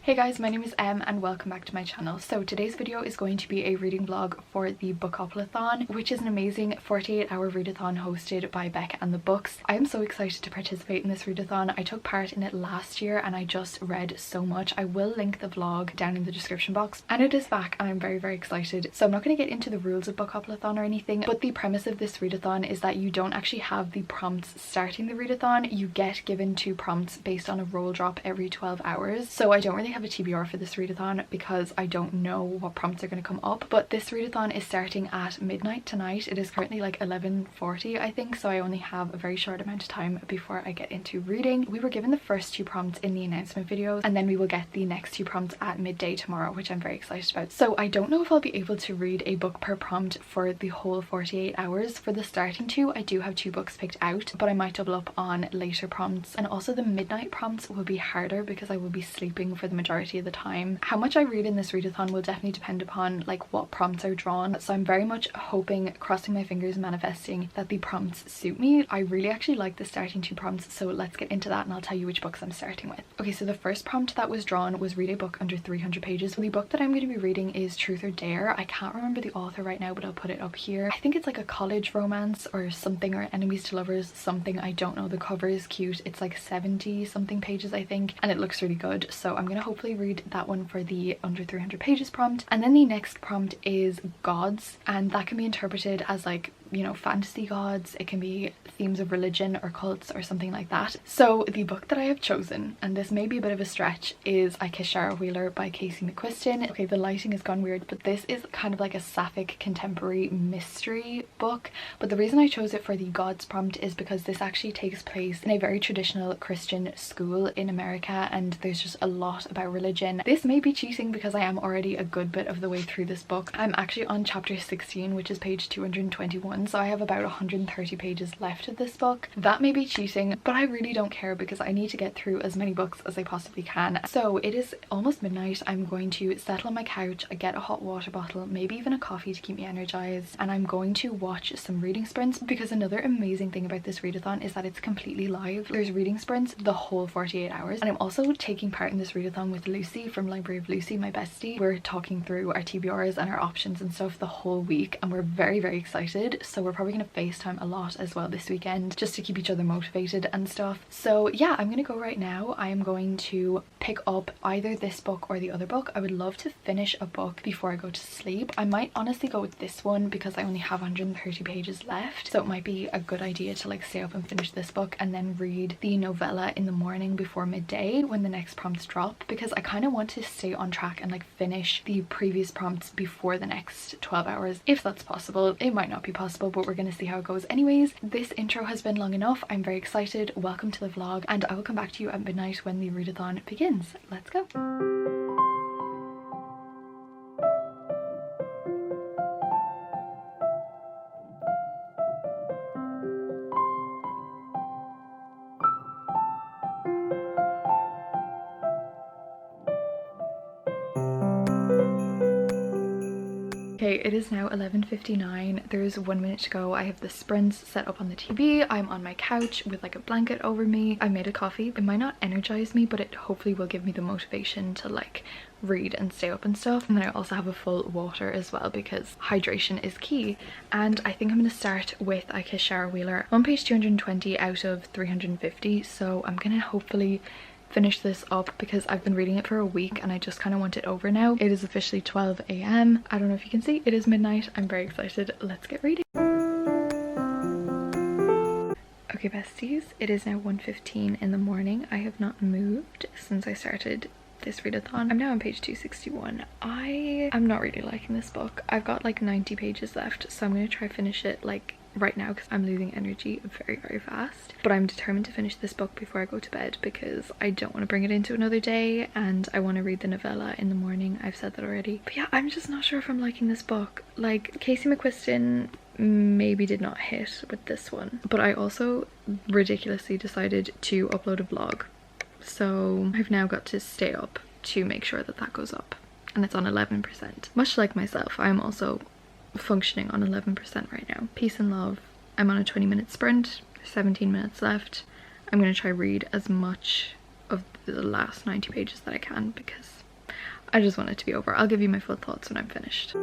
Hey guys, my name is Em and welcome back to my channel. So today's video is going to be a reading vlog for the Bookoplathon, which is an amazing 48-hour readathon hosted by Becca and the Books. I am so excited to participate in this readathon. I took part in it last year and I just read so much. I will link the vlog down in the description box, and it is back and I'm very excited. So I'm not going to get into the rules of Bookoplathon or anything, but the premise of this readathon is that you don't actually have the prompts starting the readathon. You get given 2 prompts based on a roll drop every 12 hours. So I don't really have a TBR for this readathon because I don't know what prompts are going to come up, but this readathon is starting at midnight tonight. It is currently like 11:40 I think, so I only have a very short amount of time before I get into reading. We were given the first 2 prompts in the announcement videos, and then we will get the next 2 prompts at midday tomorrow, which I'm very excited about. So I don't know if I'll be able to read a book per prompt for the whole 48 hours. For the starting 2 I do have 2 books picked out, but I might double up on later prompts, and also the midnight prompts will be harder because I will be sleeping for the majority of the time. How much I read in this readathon will definitely depend upon like what prompts are drawn, so I'm very much hoping, crossing my fingers, manifesting that the prompts suit me. I really actually like the starting 2 prompts, so let's get into that and I'll tell you which books I'm starting with. Okay, so the first prompt that was drawn was read a book under 300 pages. The book that I'm going to be reading is Truth or Dare. I can't remember the author right now, but I'll put it up here. I think it's like a college romance or something, or enemies to lovers something, I don't know. The cover is cute. It's like 70 something pages I think, and it looks really good, so I'm gonna hopefully read that one for the under 300 pages prompt. And then the next prompt is gods, and that can be interpreted as like, you know, fantasy gods. It can be themes of religion or cults or something like that. So the book that I have chosen, and this may be a bit of a stretch, is I Kiss Shara Wheeler by Casey McQuiston. Okay, the lighting has gone weird, but this is kind of like a sapphic contemporary mystery book. But the reason I chose it for the gods prompt is because this actually takes place in a very traditional Christian school in America, and there's just a lot about religion. This may be cheating because I am already a good bit of the way through this book. I'm actually on chapter 16, which is page 221, so I have about 130 pages left of this book. That may be cheating, but I really don't care because I need to get through as many books as I possibly can. So it is almost midnight. I'm going to settle on my couch, get a hot water bottle, maybe even a coffee to keep me energized, and I'm going to watch some reading sprints, because another amazing thing about this readathon is that it's completely live. There's reading sprints the whole 48 hours, and I'm also taking part in this readathon with Lucy from Library of Lucy, my bestie. We're talking through our TBRs and our options and stuff the whole week, and we're very excited. So we're probably gonna FaceTime a lot as well this weekend just to keep each other motivated and stuff. So yeah, I'm gonna go right now. I am going to pick up either this book or the other book. I would love to finish a book before I go to sleep. I might honestly go with this one because I only have 130 pages left, so it might be a good idea to like stay up and finish this book and then read the novella in the morning before midday when the next prompts drop, because I kind of want to stay on track and like finish the previous prompts before the next 12 hours, if that's possible. It might not be possible, but we're gonna see how it goes. Anyways, this intro has been long enough. I'm very excited. Welcome to the vlog, and I will come back to you at midnight when the readathon begins. Let's go. Okay, it is now 11:59. There's 1 minute to go. I have the sprints set up on the TV. I'm on my couch with like a blanket over me. I made a coffee. It might not energize me, but it hopefully will give me the motivation to like read and stay up and stuff. And then I also have a full water as well because hydration is key. And I think I'm going to start with I Kiss Shara Wheeler. I'm on page 220 out of 350, so I'm gonna hopefully finish this up because I've been reading it for a week and I just kind of want it over now. It is officially 12 AM. I don't know if you can see, it is midnight. I'm very excited. Let's get reading. Okay besties, it is now 1:15 in the morning. I have not moved since I started this readathon. I'm now on page 261. I am not really liking this book. I've got like 90 pages left, so I'm going to try finish it like right now because I'm losing energy very fast. But I'm determined to finish this book before I go to bed because I don't want to bring it into another day, and I want to read the novella in the morning. I've said that already. But yeah, I'm just not sure if I'm liking this book. Like, Casey McQuiston maybe did not hit with this one, but I also ridiculously decided to upload a vlog, so I've now got to stay up to make sure that that goes up, and it's on 11%. Much like myself, I'm also functioning on 11% right now. Peace and love. I'm on a 20-minute sprint, 17 minutes left. I'm going to try read as much of the last 90 pages that I can because I just want it to be over. I'll give you my full thoughts when I'm finished.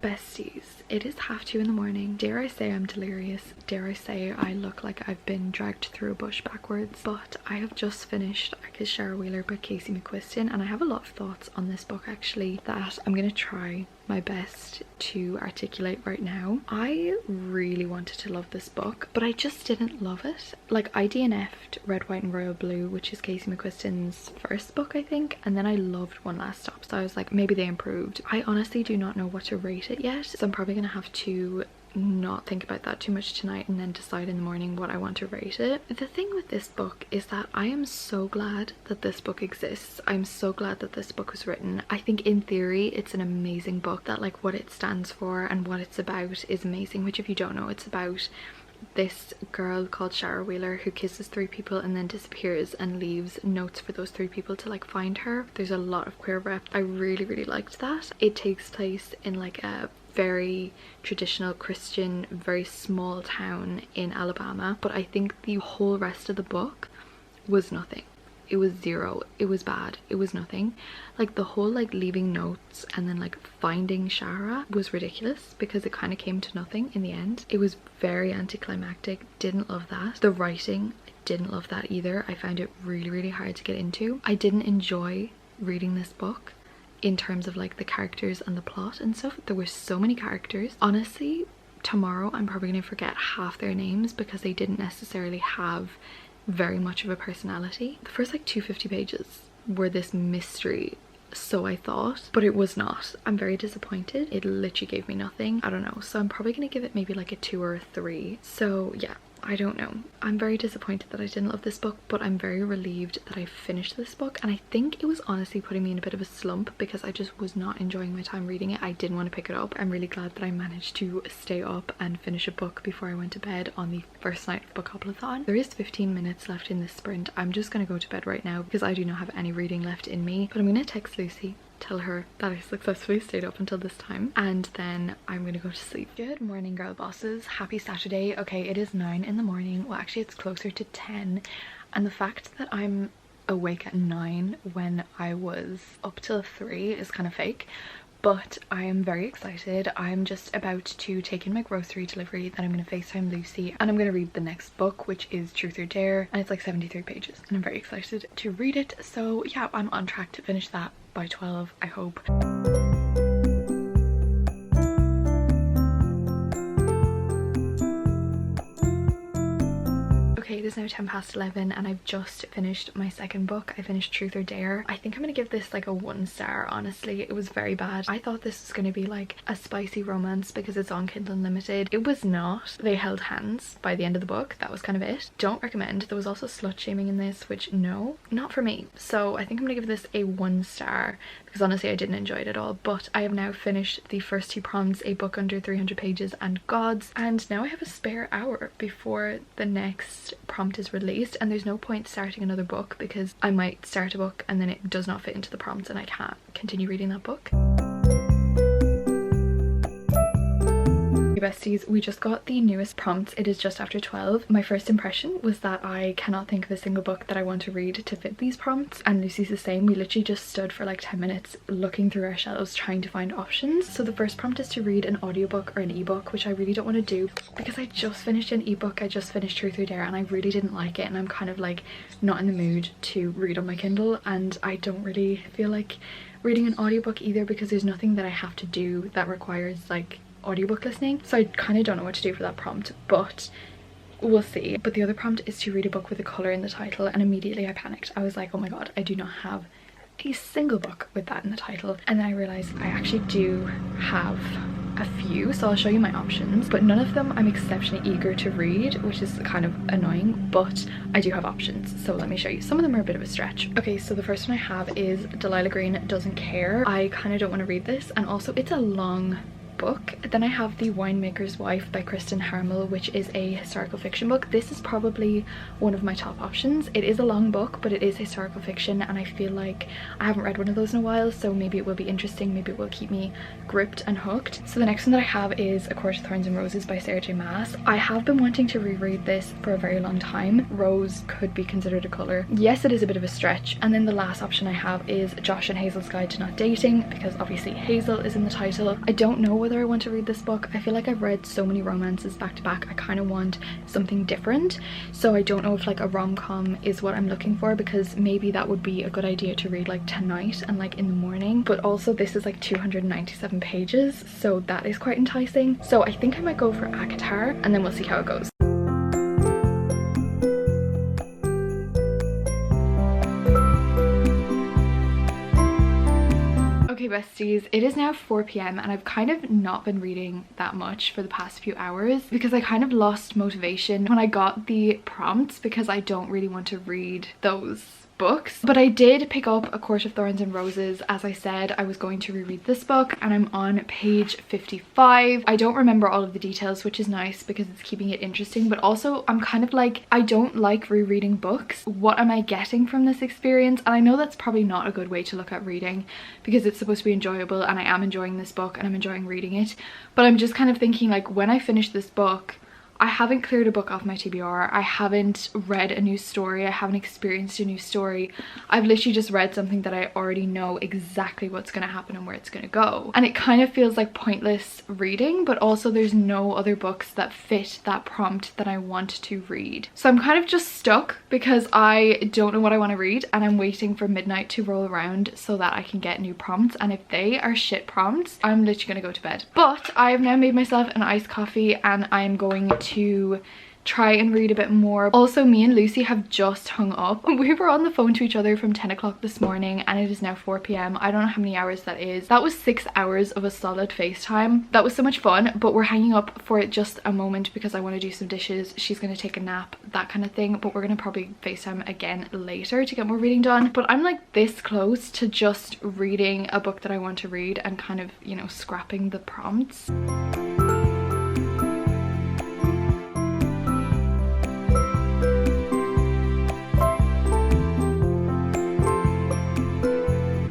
Besties, it is 2:30 in the morning. Dare I say I'm delirious? Dare I say I look like I've been dragged through a bush backwards? But I have just finished Shara Wheeler by Casey McQuiston, and I have a lot of thoughts on this book actually that I'm gonna try my best to articulate right now. I really wanted to love this book, but I just didn't love it. Like, I DNF'd Red, White and Royal Blue, which is Casey McQuiston's first book, I think, and then I loved One Last Stop, so I was like, maybe they improved. I honestly do not know what to rate it yet, so I'm probably gonna have to not think about that too much tonight and then decide in the morning what I want to rate it. The thing with this book is that I am so glad that this book exists. I'm so glad that this book was written. I think in theory it's an amazing book, that like what it stands for and what it's about is amazing, which if you don't know, it's about this girl called Shara Wheeler who kisses 3 people and then disappears and leaves notes for those 3 people to like find her. There's a lot of queer rep. I really liked that. It takes place in like a very traditional Christian, very small town in Alabama, but I think the whole rest of the book was nothing. It was zero. It was bad. It was nothing. Like the whole like leaving notes and then like finding Shara was ridiculous because it kind of came to nothing in the end. It was very anticlimactic. Didn't love that. The writing, didn't love that either. I found it really hard to get into. I didn't enjoy reading this book in terms of like the characters and the plot and stuff. There were so many characters. Honestly, tomorrow I'm probably going to forget half their names because they didn't necessarily have very much of a personality. The first like 250 pages were this mystery, so I thought, but it was not. I'm very disappointed. It literally gave me nothing. I don't know, so I'm probably going to give it maybe like a 2 or a 3. So yeah, I don't know. I'm very disappointed that I didn't love this book, but I'm very relieved that I finished this book, and I think it was honestly putting me in a bit of a slump because I just was not enjoying my time reading it. I didn't want to pick it up. I'm really glad that I managed to stay up and finish a book before I went to bed on the first night of Bookoplathon. There is 15 minutes left in this sprint. I'm just gonna go to bed right now because I do not have any reading left in me, but I'm gonna text Lucy, tell her that I successfully stayed up until this time, and then I'm gonna go to sleep. Good morning, girl bosses. Happy Saturday. Okay, it is 9 in the morning. Well, actually it's closer to 10, and the fact that I'm awake at 9 when I was up till 3 is kind of fake, but I am very excited. I'm just about to take in my grocery delivery, then I'm going to FaceTime Lucy and I'm going to read the next book, which is Truth or Dare, and it's like 73 pages and I'm very excited to read it. So yeah, I'm on track to finish that by 12, I hope. Okay, it is now 11:10 and I've just finished my second book. I finished Truth or Dare. I think I'm gonna give this like a 1 star, honestly. It was very bad. I thought this was gonna be like a spicy romance because it's on Kindle Unlimited. It was not. They held hands by the end of the book. That was kind of it. Don't recommend. There was also slut shaming in this, which no, not for me. So I think I'm gonna give this a 1 star because honestly I didn't enjoy it at all. But I have now finished the first 2 prompts, a book under 300 pages and Gods, and now I have a spare hour before the next prompt is released, and there's no point starting another book because I might start a book and then it does not fit into the prompts and I can't continue reading that book. Besties, we just got the newest prompts. It is just after 12. My first impression was that I cannot think of a single book that I want to read to fit these prompts, and Lucy's the same. We literally just stood for like 10 minutes looking through our shelves trying to find options. So the first prompt is to read an audiobook or an ebook, which I really don't want to do because I just finished an ebook. I just finished Truth or Dare and I really didn't like it, and I'm kind of like not in the mood to read on my Kindle, and I don't really feel like reading an audiobook either because there's nothing that I have to do that requires like audiobook listening, so I kind of don't know what to do for that prompt, but we'll see. But the other prompt is to read a book with a colour in the title, and immediately I panicked. I was like, oh my god, I do not have a single book with that in the title, and then I realised I actually do have a few, so I'll show you my options, but none of them I'm exceptionally eager to read, which is kind of annoying, but I do have options, so let me show you. Some of them are a bit of a stretch. Okay, so the first one I have is Delilah Green Doesn't Care. I kind of don't want to read this, and also it's a long book. Then I have The Winemaker's Wife by Kristen Harmel, which is a historical fiction book. This is probably one of my top options. It is a long book, but it is historical fiction, and I feel like I haven't read one of those in a while, so maybe it will be interesting, maybe it will keep me gripped and hooked. So the next one that I have is A Court of Thorns and Roses by Sarah J Maas. I have been wanting to reread this for a very long time. Rose could be considered a colour. Yes, it is a bit of a stretch. And then the last option I have is Josh and Hazel's Guide to Not Dating, because obviously Hazel is in the title. I don't know whether I want to read this book. I feel like I've read so many romances back to back. I kind of want something different. So I don't know if like a rom-com is what I'm looking for, because maybe that would be a good idea to read like tonight and like in the morning. But also this is like 297 pages, so that is quite enticing. So I think I might go for ACOTAR, and then we'll see how it goes. Okay besties, it is now 4 p.m. and I've kind of not been reading that much for the past few hours because I kind of lost motivation when I got the prompts, because I don't really want to read those books. But I did pick up A Court of Thorns and Roses. As I said, I was going to reread this book, and I'm on page 55. I don't remember all of the details, which is nice because it's keeping it interesting, but also I'm kind of like, I don't like rereading books. What am I getting from this experience? And I know that's probably not a good way to look at reading, because it's supposed to be enjoyable, and I am enjoying this book and I'm enjoying reading it, but I'm just kind of thinking like, when I finish this book, I haven't cleared a book off my TBR. I haven't read a new story. I haven't experienced a new story. I've literally just read something that I already know exactly what's going to happen and where it's going to go. And it kind of feels like pointless reading, but also there's no other books that fit that prompt that I want to read. So I'm kind of just stuck because I don't know what I want to read, and I'm waiting for midnight to roll around so that I can get new prompts. And if they are shit prompts, I'm literally going to go to bed. But I have now made myself an iced coffee, and I'm going to try and read a bit more. Also, me and Lucy have just hung up. We were on the phone to each other from 10 o'clock this morning, and it is now 4 p.m. I don't know how many hours that is. That was 6 hours of a solid FaceTime. That was so much fun, but we're hanging up for just a moment because I want to do some dishes. She's going to take a nap, that kind of thing, but we're going to probably FaceTime again later to get more reading done. But I'm like this close to just reading a book that I want to read and kind of, you know, scrapping the prompts.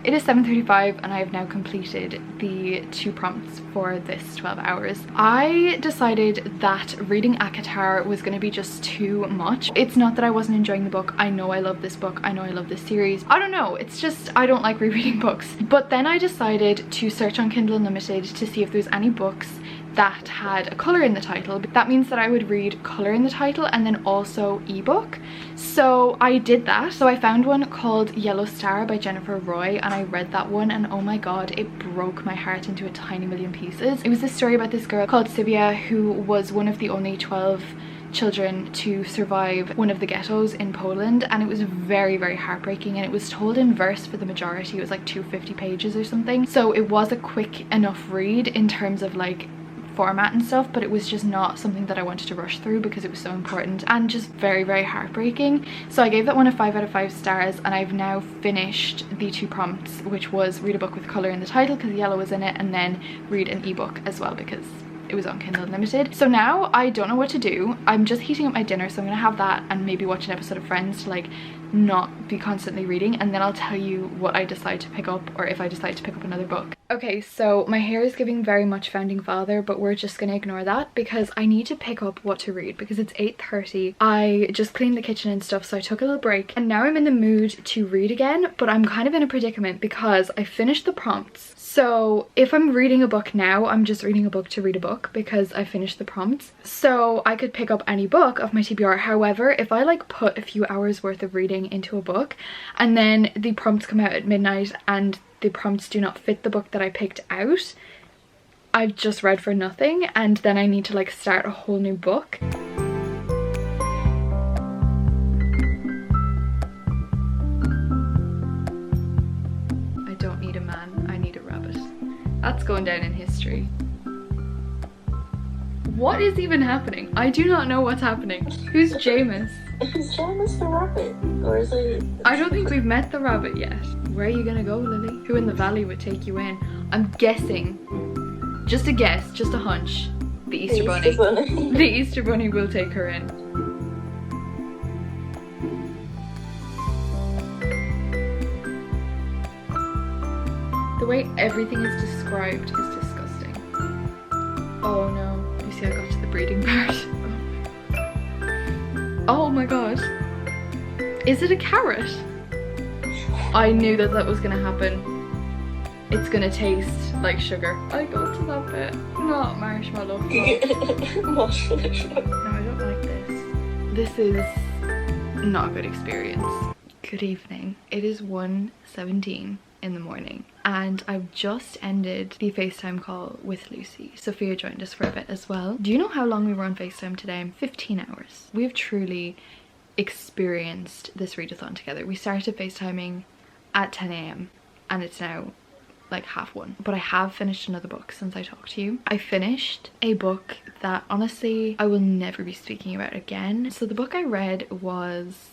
It is 7:35 and I have now completed the 2 prompts for this 12 hours. I decided that reading ACOTAR was going to be just too much. It's not that I wasn't enjoying the book. I know I love this book. I know I love this series. I don't know. It's just I don't like rereading books. But then I decided to search on Kindle Unlimited to see if there's any books that had a colour in the title. That means that I would read colour in the title and then also ebook. So I did that. So I found one called Yellow Star by Jennifer Roy, and I read that one, and oh my god, it broke my heart into a tiny million pieces. It was this story about this girl called Sylvia, who was one of the only 12 children to survive one of the ghettos in Poland, and it was very, very heartbreaking, and it was told in verse for the majority. It was like 250 pages or something, so it was a quick enough read in terms of like format and stuff, but it was just not something that I wanted to rush through because it was so important and just very, very heartbreaking. So I gave that one a 5 out of 5 stars, and I've now finished the 2 prompts, which was read a book with colour in the title because yellow was in it, and then read an ebook as well because it was on Kindle Unlimited. So now I don't know what to do. I'm just heating up my dinner, so I'm gonna have that and maybe watch an episode of Friends to like not be constantly reading, and then I'll tell you what I decide to pick up, or if I decide to pick up another book. Okay, so my hair is giving very much Founding Father, but we're just gonna ignore that because I need to pick up what to read because it's 8:30. I just cleaned the kitchen and stuff, so I took a little break, and now I'm in the mood to read again, but I'm kind of in a predicament because I finished the prompts. So if I'm reading a book now, I'm just reading a book to read a book because I finished the prompts. So I could pick up any book off my TBR. However, if I like put a few hours worth of reading into a book and then the prompts come out at midnight and the prompts do not fit the book that I picked out, I've just read for nothing, and then I need to like start a whole new book. I don't need a man, I need a rabbit. That's going down in history. What is even happening? I do not know what's happening. Who's Jameis? Is Jameis the rabbit? Or is it... I don't think we've met the rabbit yet. Where are you gonna go, Lily? Who in the valley would take you in? I'm guessing Just a guess, just a hunch. The Easter Bunny. The Easter Bunny will take her in. The way everything is described is disgusting. Oh no. You see, I got to the breeding part. Oh my god. Is it a carrot? I knew that that was gonna happen. It's gonna taste like sugar. I got to that bit. Not marshmallow. Marshmallow. No, I don't like this. This is not a good experience. Good evening. It is 1:17 in the morning and I've just ended the FaceTime call with Lucy. Sophia joined us for a bit as well. Do you know how long we were on FaceTime today? 15 hours. We've truly experienced this readathon together. We started FaceTiming at 10 AM and it's now like 1:30. But I have finished another book since I talked to you. I finished a book that honestly I will never be speaking about again. So the book I read was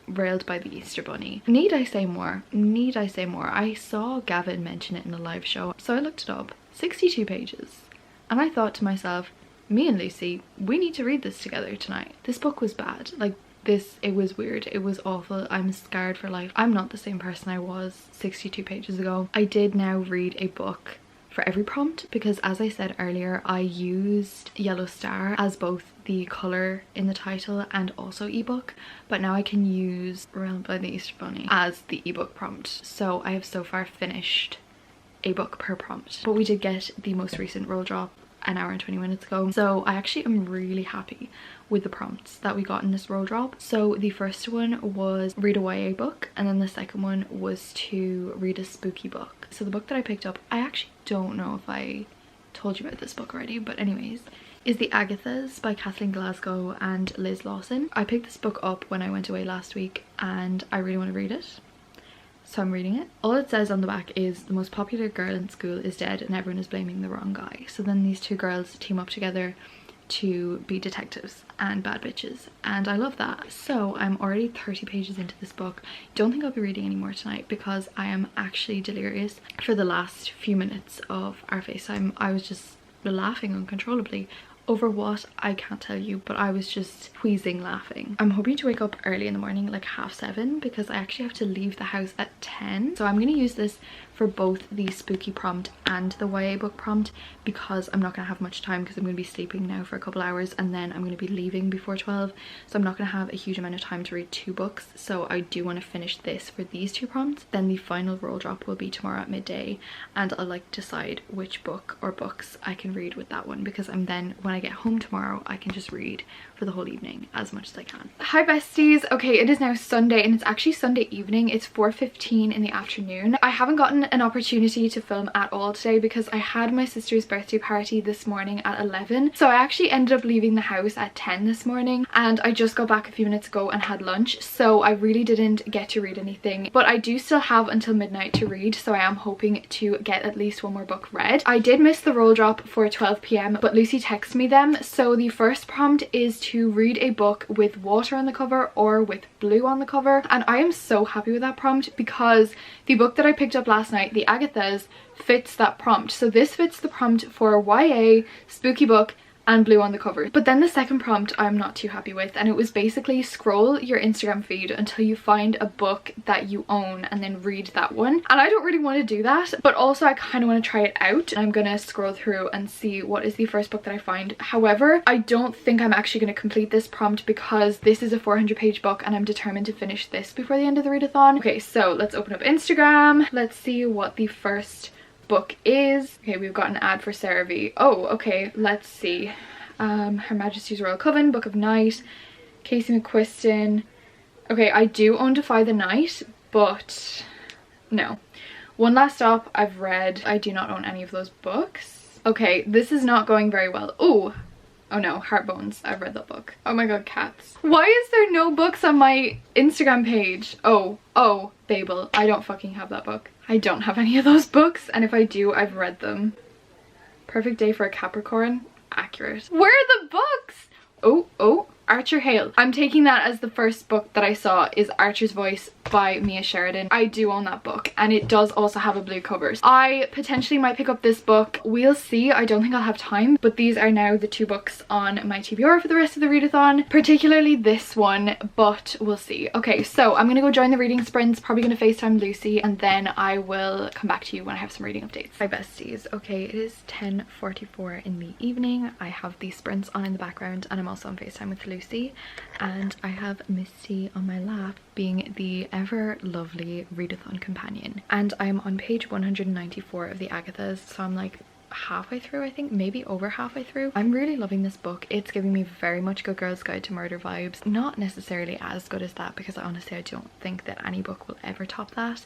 Railed by the Easter Bunny. Need I say more? Need I say more? I saw Gavin mention it in a live show, so I looked it up. 62 pages. And I thought to myself, me and Lucy, we need to read this together tonight. This book was bad. Like this, it was weird. It was awful. I'm scarred for life. I'm not the same person I was 62 pages ago. I did now read a book for every prompt because, as I said earlier, I used Yellow Star as both the colour in the title and also ebook, but now I can use Railed by the Easter Bunny as the ebook prompt. So I have so far finished a book per prompt, but we did get the most recent roll drop an hour and 20 minutes ago, so I actually am really happy with the prompts that we got in this roll drop. So the first one was read a YA book, and then the second one was to read a spooky book. So the book that I picked up, I actually don't know if I told you about this book already, but anyways, is The Agathas by Kathleen Glasgow and Liz Lawson. I picked this book up when I went away last week and I really want to read it, so I'm reading it. All it says on the back is the most popular girl in school is dead and everyone is blaming the wrong guy. So then these two girls team up together to be detectives and bad bitches, and I love that. So I'm already 30 pages into this book. Don't think I'll be reading any more tonight because I am actually delirious. For the last few minutes of our FaceTime I was just laughing uncontrollably over what I can't tell you, but I was just wheezing laughing. I'm hoping to wake up early in the morning, like 7:30, because I actually have to leave the house at 10. So I'm going to use this for both the spooky prompt and the YA book prompt because I'm not going to have much time because I'm going to be sleeping now for a couple hours and then I'm going to be leaving before 12, so I'm not going to have a huge amount of time to read two books. So I do want to finish this for these two prompts. Then the final roll drop will be tomorrow at midday and I'll like decide which book or books I can read with that one, because I'm then, when I get home tomorrow, I can just read for the whole evening as much as I can. Hi besties. Okay, it is now Sunday and it's actually Sunday evening. It's 4:15 in the afternoon. I haven't gotten an opportunity to film at all today because I had my sister's birthday party this morning at 11, so I actually ended up leaving the house at 10 this morning and I just got back a few minutes ago and had lunch, so I really didn't get to read anything, but I do still have until midnight to read, so I am hoping to get at least one more book read. I did miss the roll drop for 12 PM, but Lucy texted me them. So the first prompt is to read a book with water on the cover or with blue on the cover, and I am so happy with that prompt because the book that I picked up last night, The Agathas, fits that prompt. So this fits the prompt for YA, spooky book, and blue on the cover. But then the second prompt I'm not too happy with, and it was basically scroll your Instagram feed until you find a book that you own and then read that one, and I don't really want to do that, but also I kind of want to try it out. I'm gonna scroll through and see what is the first book that I find. However, I don't think I'm actually going to complete this prompt because this is a 400-page book and I'm determined to finish this before the end of the readathon. Okay, so let's open up Instagram. Let's see what the first book is. Okay, we've got an ad for CeraVe. Oh, okay, let's see. Her Majesty's Royal Coven, Book of Night, Casey McQuiston. Okay, I do own Defy the Night, but no. One Last Stop I've read. I do not own any of those books. Okay, this is not going very well. Oh no, Heartbones. I've read that book. Oh my god, cats. Why is there no books on my Instagram page? Oh, Babel. I don't fucking have that book. I don't have any of those books, and if I do, I've read them. Perfect Day for a Capricorn. Accurate. Where are the books? Oh, Archer Hale. I'm taking that as the first book that I saw is Archer's Voice by Mia Sheridan. I do own that book, and it does also have a blue cover. I potentially might pick up this book. We'll see. I don't think I'll have time, but these are now the 2 books on my TBR for the rest of the readathon, particularly this one, but we'll see. Okay, so I'm gonna go join the reading sprints, probably gonna FaceTime Lucy, and then I will come back to you when I have some reading updates. Hi besties. Okay, it is 10:44 in the evening. I have the sprints on in the background, and I'm also on FaceTime with Lucy, and I have Misty on my lap, being the ever lovely readathon companion, and I'm on page 194 of the Agathas, so I'm like halfway through, I think, maybe over halfway through. I'm really loving this book. It's giving me very much Good Girl's Guide to Murder vibes. Not necessarily as good as that, because honestly I don't think that any book will ever top that,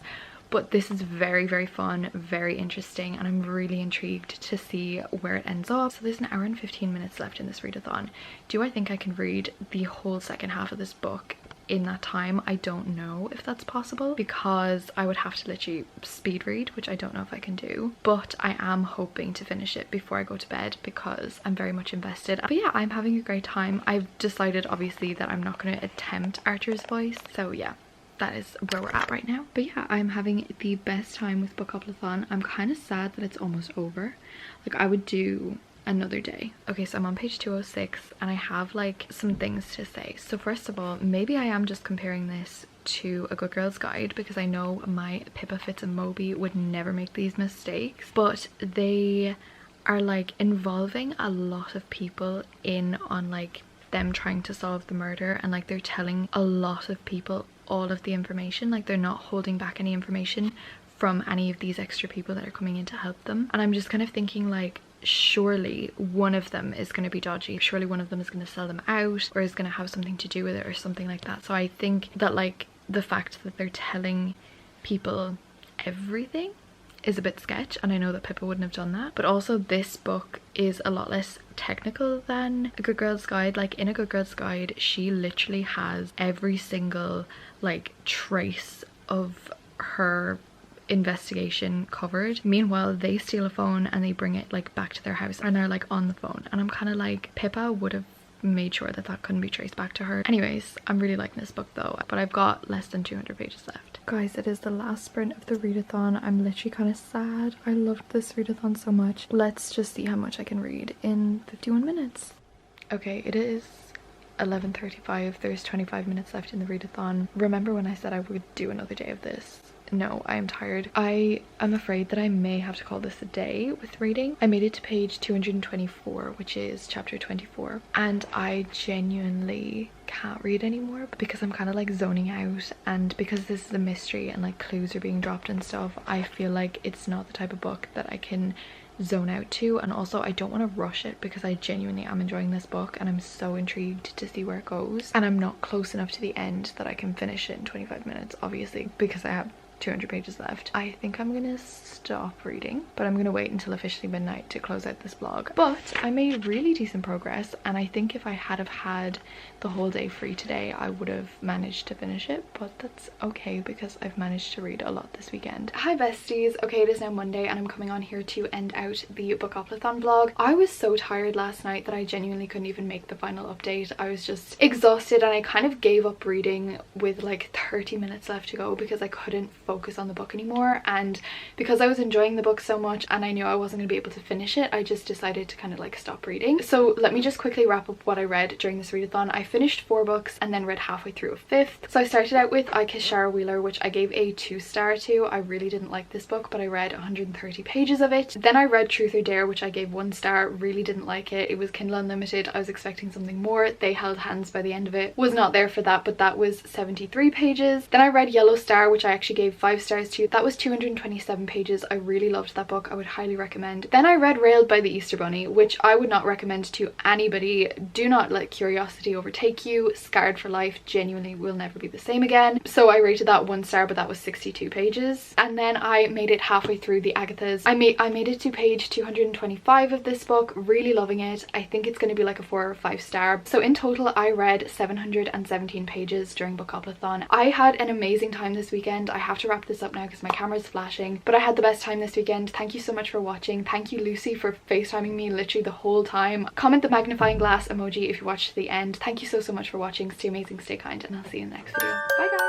but this is very, very fun, very interesting, and I'm really intrigued to see where it ends up. So there's an hour and 15 minutes left in this readathon. Do I think I can read the whole second half of this book in that time? I don't know if that's possible, because I would have to literally speed read, which I don't know if I can do, but I am hoping to finish it before I go to bed because I'm very much invested. But yeah, I'm having a great time. I've decided obviously that I'm not going to attempt Archer's Voice, so yeah, that is where we're at right now. But yeah, I'm having the best time with Bookoplathon. I'm kind of sad that it's almost over. Like, I would do another day. Okay, so I'm on page 206, and I have like some things to say. So first of all, maybe I am just comparing this to A Good Girl's Guide, because I know my Pippa, Fitz and Moby would never make these mistakes, but they are like involving a lot of people in on like them trying to solve the murder, and like they're telling a lot of people all of the information. Like, they're not holding back any information from any of these extra people that are coming in to help them, and I'm just kind of thinking like, surely one of them is going to be dodgy, surely one of them is going to sell them out, or is going to have something to do with it or something like that. So I think that like the fact that they're telling people everything is a bit sketch, and I know that Pippa wouldn't have done that. But also this book is a lot less technical than A Good Girl's Guide. Like, in A Good Girl's Guide, she literally has every single like trace of her investigation covered. Meanwhile, they steal a phone and they bring it like back to their house and are like on the phone, and I'm kind of like, Pippa would have made sure that that couldn't be traced back to her. Anyways, I'm really liking this book though, but I've got less than 200 pages left. Guys, it is the last sprint of the readathon. I'm literally kind of sad. I loved this readathon so much. Let's just see how much I can read in 51 minutes. Okay, it is 11:35. There's 25 minutes left in the readathon. Remember when I said I would do another day of this? No, I am tired. I am afraid that I may have to call this a day with reading. I made it to page 224, which is chapter 24, and I genuinely can't read anymore because I'm kind of like zoning out, and because this is a mystery and like clues are being dropped and stuff, I feel like it's not the type of book that I can zone out to. And also I don't want to rush it because I genuinely am enjoying this book and I'm so intrigued to see where it goes, and I'm not close enough to the end that I can finish it in 25 minutes, obviously, because I have 200 pages left. I think I'm gonna stop reading, but I'm gonna wait until officially midnight to close out this vlog. But I made really decent progress, and I think if I had have had the whole day free today, I would have managed to finish it, but that's okay because I've managed to read a lot this weekend. Hi besties. Okay, it is now Monday and I'm coming on here to end out the Bookoplathon vlog. I was so tired last night that I genuinely couldn't even make the final update. I was just exhausted, and I kind of gave up reading with like 30 minutes left to go because I couldn't focus on the book anymore, and because I was enjoying the book so much and I knew I wasn't going to be able to finish it, I just decided to kind of like stop reading. So let me just quickly wrap up what I read during this readathon. I finished 4 books and then read halfway through a 5th. So I started out with I Kissed Shara Wheeler, which I gave a 2-star to. I really didn't like this book, but I read 130 pages of it. Then I read Truth or Dare, which I gave 1 star. Really didn't like it. It was Kindle Unlimited. I was expecting something more. They held hands by the end of it. Was not there for that, but that was 73 pages. Then I read Yellow Star, which I actually gave 5 stars to. That was 227 pages. I really loved that book. I would highly recommend. Then I read Railed by the Easter Bunny, which I would not recommend to anybody. Do not let curiosity overtake you. Scarred for life. Genuinely will never be the same again. So I rated that 1 star, but that was 62 pages. And then I made it halfway through the Agathas. I made it to page 225 of this book. Really loving it. I think it's going to be like a 4 or 5 star. So in total I read 717 pages during Bookoplathon. I had an amazing time this weekend. I have to to wrap this up now because my camera's flashing, but I had the best time this weekend. Thank you so much for watching. Thank you, Lucy, for FaceTiming me literally the whole time. Comment the magnifying glass emoji if you watched to the end. Thank you so much for watching. Stay amazing, stay kind, and I'll see you in the next video. Bye guys.